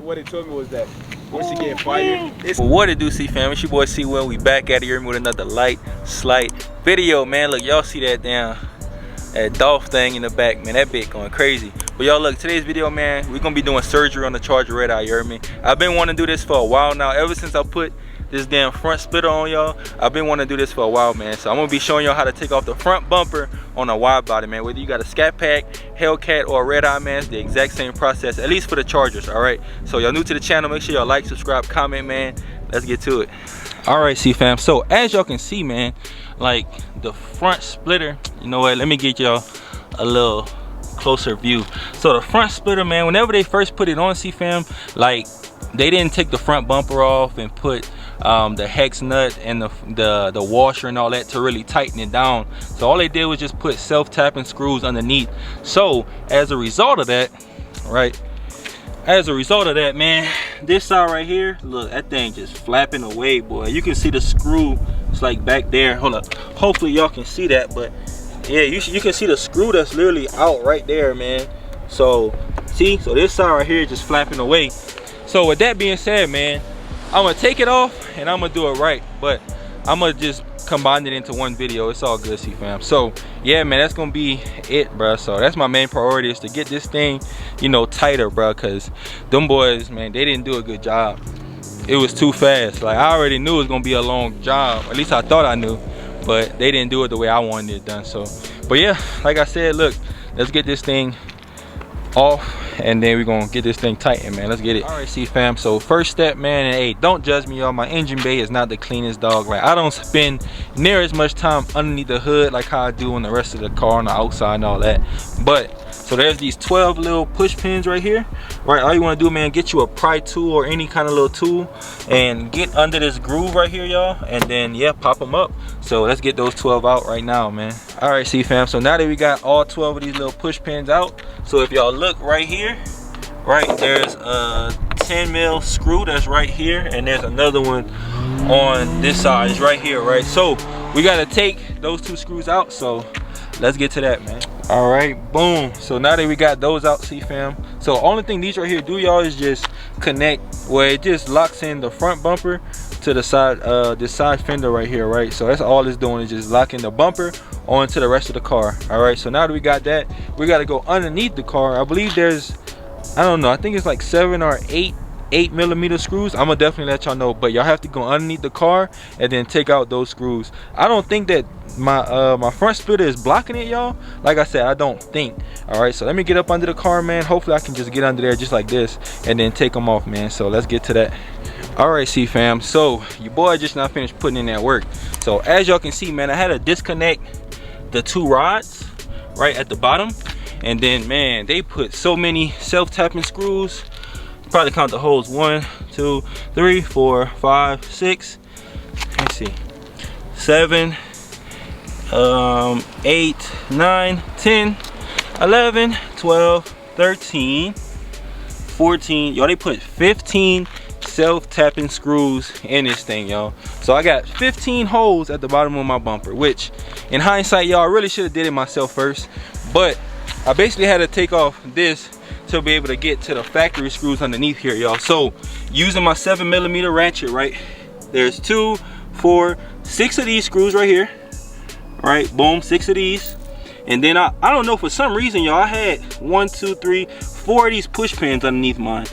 what it told me was that once you get fired, it's what it do, CEEFAM? It's your boy C-Will. We back at it here with another slight video, man. Look, y'all see that damn Dolph thing in the back, man. That bit going crazy. But y'all, look, today's video, man, we're gonna be doing surgery on the Charger red eye. You heard me? I've been wanting to do this for a while now. Ever since I put this damn front splitter on, y'all, I've been wanting to do this for a while, man. So I'm gonna be showing y'all how to take off the front bumper on a wide body, man. Whether you got a Scat Pack, Hellcat, or a red eye, man, it's the exact same process, at least for the Chargers. All right, so y'all new to the channel, make sure y'all like, subscribe, comment, man. Let's get to it. All right, CEEFAM, so as y'all can see, man, like the front splitter, you know what, let me get y'all a little closer view. So the front splitter, man, whenever they first put it on, CEEFAM, like they didn't take the front bumper off and put the hex nut and the washer and all that to really tighten it down. So all they did was just put self-tapping screws underneath. So as a result of that, right, man, this side right here, look, that thing just flapping away, boy. You can see the screw, it's like back there. Hold up, hopefully y'all can see that, but yeah, you can see the screw that's literally out right there, man. So see, so this side right here is just flapping away. So with that being said, man, I'm gonna take it off and I'm gonna do it right, but I'm gonna just combine it into one video. It's all good, CEEFAM. So yeah, man, that's gonna be it, bro. So that's my main priority, is to get this thing, you know, tighter, bro, because them boys, man, they didn't do a good job. It was too fast. Like, I already knew it was gonna be a long job, at least I thought I knew, but they didn't do it the way I wanted it done. So but yeah, like I said, look, let's get this thing off and then we're gonna get this thing tightened, man. Let's get it. All right, CEEFAM, so first step, man, and hey, don't judge me, y'all, my engine bay is not the cleanest, dog. Like, I don't spend near as much time underneath the hood like how I do on the rest of the car on the outside and all that. But so there's these 12 little push pins right here, right? All you want to do, man, get you a pry tool or any kind of little tool and get under this groove right here, y'all, and then yeah, pop them up. So let's get those 12 out right now, man. All right, CEEFAM, so now that we got all 12 of these little push pins out, so if y'all look right here, right, there's a 10 mil screw that's right here, and there's another one on this side. It's right here, right? So we got to take those two screws out, so let's get to that, man. All right, boom. So now that we got those out, CEEFAM, so only thing these right here do, y'all, is just connect where it just locks in the front bumper to the side, this side fender right here, right? So that's all it's doing, is just locking the bumper onto the rest of the car. All right, so now that we got that, we got to go underneath the car. I believe there's, I don't know, I think it's like 7 or 8 millimeter screws. I'm gonna definitely let y'all know, but y'all have to go underneath the car and then take out those screws. I don't think that my front splitter is blocking it, y'all. Like I said, I don't think. All right, so let me get up under the car, man. Hopefully I can just get under there just like this and then take them off, man. So let's get to that. All right, CEEFAM, so your boy just not finished putting in that work. So as y'all can see, man, I had to disconnect the 2 rods right at the bottom, and then, man, they put so many self-tapping screws. Probably count the holes: 1, 2, 3, 4, 5, 6. Let's see, 7, 8, 9, 10, 11, 12, 13, 14. Y'all, they put 15 self-tapping screws in this thing, y'all. So I got 15 holes at the bottom of my bumper, which in hindsight, y'all, I really should have did it myself first, but I basically had to take off this to be able to get to the factory screws underneath here, y'all. So using my 7 millimeter ratchet, right, there's 2, 4, 6 of these screws right here, right, boom, 6 of these. And then I don't know, for some reason, y'all, I had 1, 2, 3, 4 of these push pins underneath mine.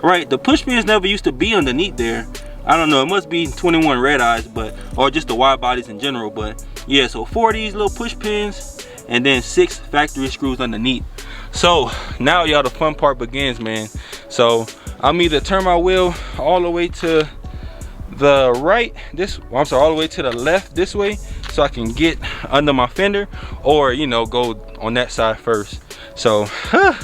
Right, the push pins never used to be underneath there. I don't know, it must be 21 red eyes, but, or just the wide bodies in general. But yeah, so 4 of these little push pins and then 6 factory screws underneath. So now, y'all, the fun part begins, man. So I'm either turn my wheel all the way to the right, I'm sorry, all the way to the left this way, so I can get under my fender, or, you know, go on that side first. So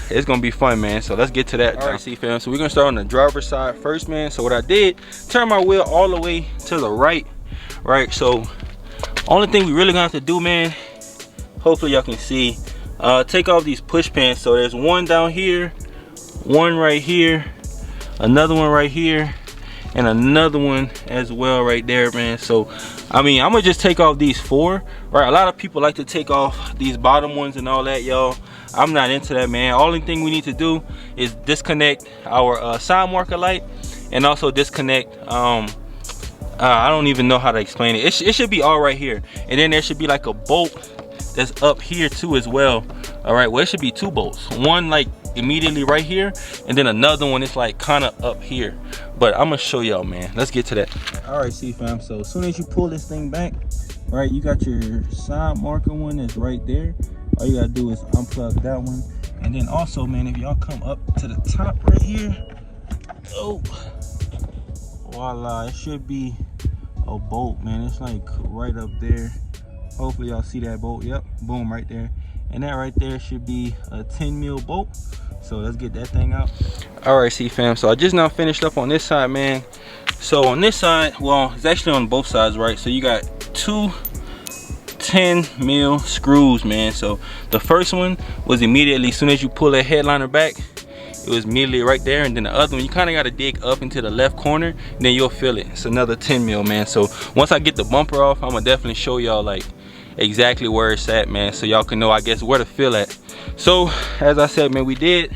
it's gonna be fun, man. So let's get to that. All right, CEEFAM, so we're gonna start on the driver's side first, man. So what I did, turn my wheel all the way to the right. So only thing we really gonna have to do, man, hopefully y'all can see, take off these push pins. So there's one down here, one right here, another one right here, and another one as well right there, man. So I mean, I'm gonna just take off these 4, right? A lot of people like to take off these bottom ones and all that, y'all. I'm not into that, man. Only thing we need to do is disconnect our side marker light, and also disconnect I don't even know how to explain it. It should be all right here, and then there should be like a bolt that's up here too as well. All right, well, it should be 2 bolts, one like immediately right here, and then another one is like kind of up here. But I'm gonna show y'all, man. Let's get to that. All right, CEEFAM, so as soon as you pull this thing back, right, you got your side marker one that's right there. All you gotta do is unplug that one, and then also, man, if y'all come up to the top right here, oh, voila, it should be a bolt, man. It's like right up there. Hopefully y'all see that bolt. Yep, boom, right there. And that right there should be a 10 mil bolt. So let's get that thing out. All right, CEEFAM, so I just now finished up on this side, man. So on this side, well, it's actually on both sides, right? So you got 2 10 mil screws, man. So the first one was immediately, as soon as you pull that headliner back, it was immediately right there. And then the other one, you kind of got to dig up into the left corner, and then you'll feel it. It's another 10 mil, man. So once I get the bumper off, I'm gonna definitely show y'all like exactly where it's at, man, so y'all can know, I guess, where to feel at. So as I said, man, we did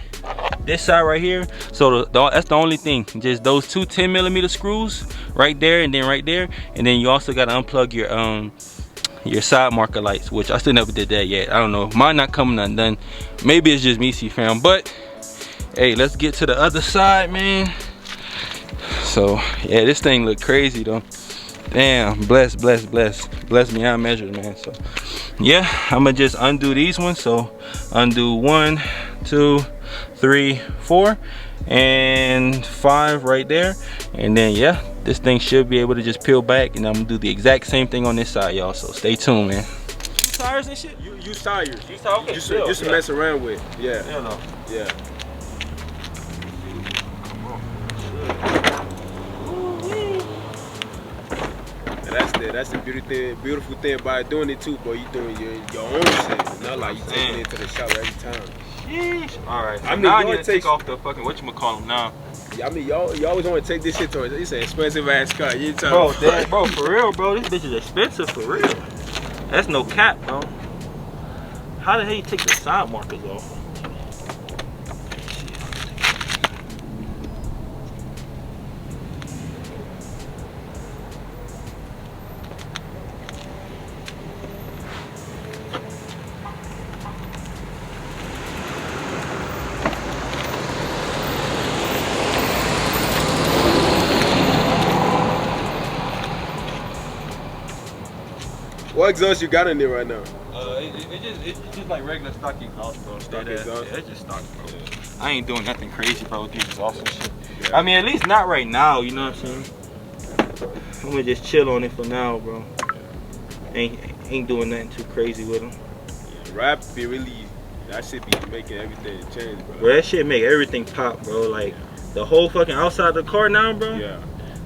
this side right here. So that's the only thing, just those 2 10 millimeter screws right there, and then right there. And then you also got to unplug your side marker lights, which I still never did that yet. I don't know, mine not coming undone. Maybe it's just me, CEEFAM. But hey, let's get to the other side, man. So yeah, this thing look crazy though. Damn, bless beyond measure, man. So yeah, I'm gonna just undo these ones. So undo 1 2 3 4 and 5 right there, and then yeah, this thing should be able to just peel back, and I'm gonna do the exact same thing on this side, y'all. So stay tuned, man. Use tires and shit. You use tires. Use tires. Okay, just to mess around with. Yeah. Yeah. That's the beautiful thing about doing it too, boy. You doing your own shit, not like you taking it to the shop every time. Sheesh. All right. So I mean, now I need to take off the fucking whatchamacallem now. Yeah, I mean, y'all always want to take this shit to it. It's an expensive ass car. You bro, bro, for real, bro. This bitch is expensive for real. That's no cap, bro. How the hell you take the side markers off? What exhaust you got in there right now? It's just like regular stock exhaust, bro. Stock exhaust? Yeah, it's just stock, bro. Yeah. I ain't doing nothing crazy, bro, with the exhaust and shit. Yeah. I mean, at least not right now, you know what I'm saying? I'm gonna just chill on it for now, bro. Ain't doing nothing too crazy with them. Yeah, rap be really, that shit be making everything change, bro. Bro, that shit make everything pop, bro. Like, the whole fucking outside of the car now, bro. Yeah.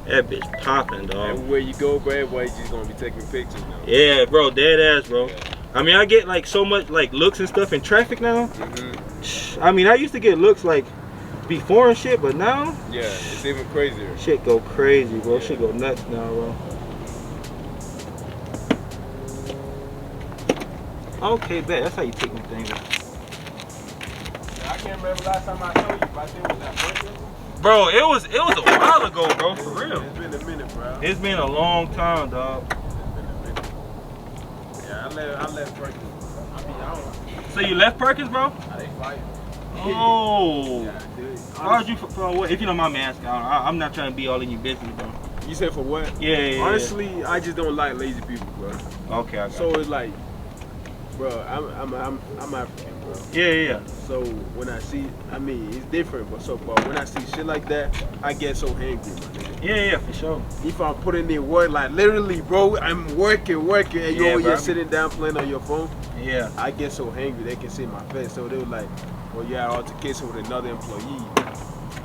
That bitch popping, dog. Everywhere you go, bro, everybody's just gonna be taking pictures now. Yeah, bro, dead ass, bro. Yeah. I mean, I get like so much like looks and stuff in traffic now. I mean, I used to get looks like before and shit, but now, yeah, it's even crazier. Shit go crazy, bro. Yeah. Shit go nuts now, bro. Okay, bet. That's how you take them things out. Yeah, I can't remember last time I told you, but I think it was that birthday. Bro, it was a while ago, bro, for real. It's been a minute, bro. It's been a long time, dog. It's been a minute. Yeah, I left Perkins. I mean, I don't. So you left Perkins, bro? They fight. Oh. Yeah, dude. Why'd you for what? If you don't mind me asking, I'm not trying to be all in your business, bro. You said for what? Yeah. Honestly, I just don't like lazy people, bro. Okay, I got so it's like, bro, I'm African, bro. Yeah. So when I see, I mean, it's different, but when I see shit like that, I get so angry, my nigga. Yeah, for sure. If I'm putting in work, like literally, bro, I'm working, and you're over here sitting down playing on your phone. Yeah. I get so angry, they can see my face. So they were like, well, you had altercation with another employee.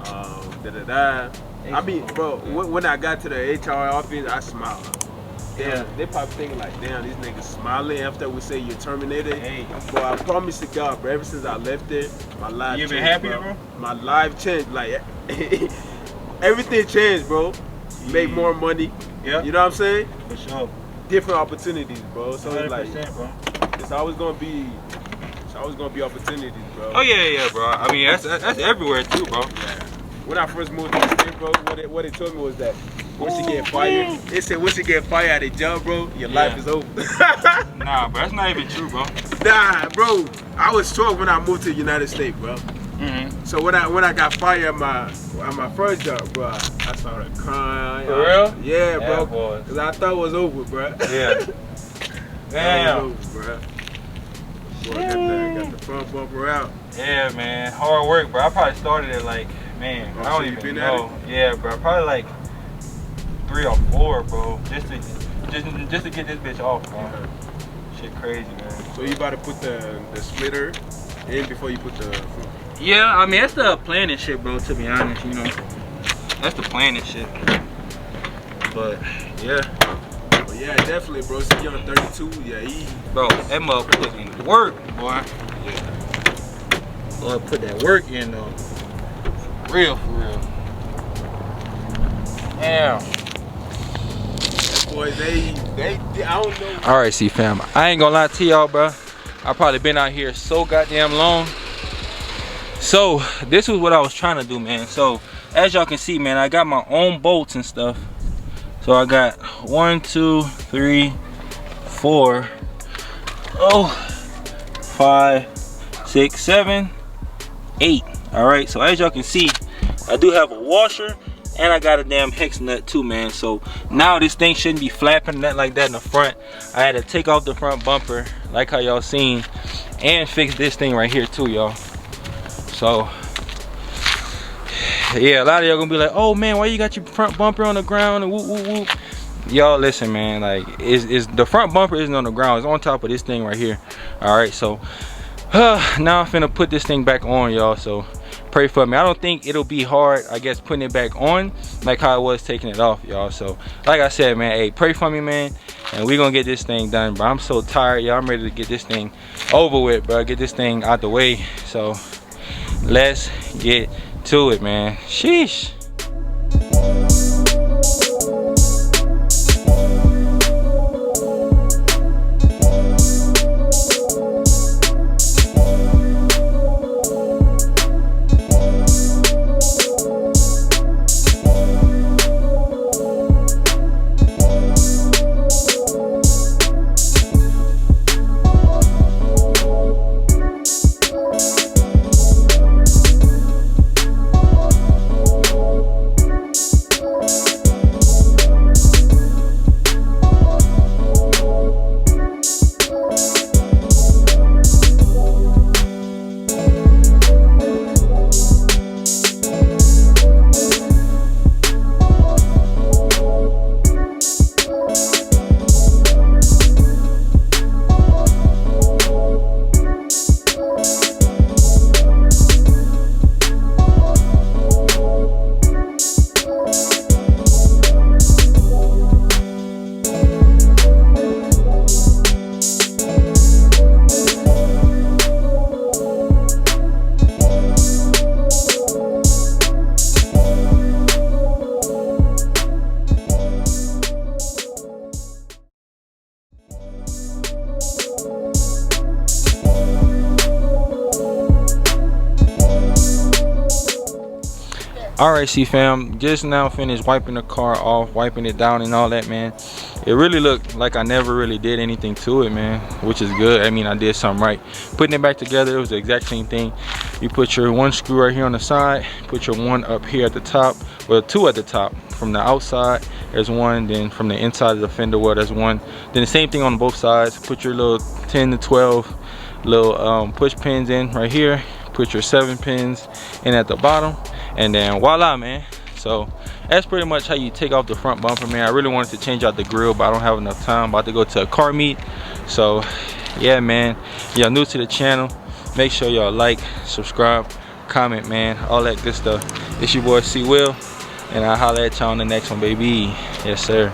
I mean, bro, when I got to the HR office, I smiled. Yeah, they probably thinking like, damn, these niggas smiling after we say you're terminated. Hey, bro, I promise to God, bro, ever since I left there, my life changed. You been happy, bro? My life changed. Like, everything changed, bro. Yeah. Make more money. Yeah. You know what I'm saying? For sure. Different opportunities, bro. So it's like, bro. it's always gonna be always gonna be opportunities, bro. Oh yeah, bro. I mean, that's everywhere too, bro. Yeah. When I first moved to the state, bro, what they told me was that once you get fired, they said once you get fired at a job, bro, your life is over. Nah, bro, that's not even true, bro. Nah, bro. I was 12 when I moved to the United States, bro. So when I got fired at my first job, bro, I started crying. For real? Yeah, bro. Cause I thought it was over, bro. Yeah. Damn. Bro. Boy, got the front bumper out. Yeah, man. Hard work, bro. I probably started at like, man, I don't even know. Yeah, bro. Probably like 3 or 4, bro. Just to get this bitch off, bro. Shit crazy, man. So you about to put the splitter in before you put the... Yeah, I mean, that's the plan and shit, bro, to be honest, you know. That's the plan and shit. But, yeah. But yeah, definitely, bro. See, you're on 32, yeah, bro, that motherfucker put in work, boy. Yeah. Boy, put that work in, though. For real. Damn. Boy, they, I don't know. All right, CEEFAM. I ain't gonna lie to y'all, bro. I probably been out here so goddamn long. So this was what I was trying to do, man. So as y'all can see, man, I got my own bolts and stuff. So I got 1, 2, 3, 4, 5, 6, 7, 8. All right, so as y'all can see, I do have a washer and I got a damn hex nut too, man. So now this thing shouldn't be flapping nothing like that in the front. I had to take off the front bumper like how y'all seen and fix this thing right here too, y'all. So yeah, a lot of y'all gonna be like, oh man, why you got your front bumper on the ground and whoop whoop whoop. Y'all listen, man, like is the front bumper isn't on the ground, it's on top of this thing right here. All right, so now I'm finna put this thing back on, y'all. So pray for me. I don't think it'll be hard, I guess, putting it back on like how I was taking it off, y'all. So like I said, man, hey, pray for me, man, and we gonna get this thing done, bro. I'm so tired, y'all. I'm ready to get this thing over with, bro. Get this thing out the way. So let's get to it, man. Sheesh. All right, CEEFAM, just now finished wiping the car off, wiping it down and all that, man. It really looked like I never really did anything to it, man, which is good. I mean, I did something right. Putting it back together, it was the exact same thing. You put your one screw right here on the side, put your one up here at the top, well, two at the top. From the outside, there's one, then from the inside of the fender well, there's one. Then the same thing on both sides. Put your little 10 to 12 little push pins in right here. Put your 7 pins in at the bottom, and then voila, man. So that's pretty much how you take off the front bumper, man. I really wanted to change out the grill, but I don't have enough time. I'm about to go to a car meet. So yeah, man, y'all new to the channel, make sure y'all like, subscribe, comment, man, all that good stuff. It's your boy C Will, and I'll holler at y'all on the next one, baby. Yes, sir.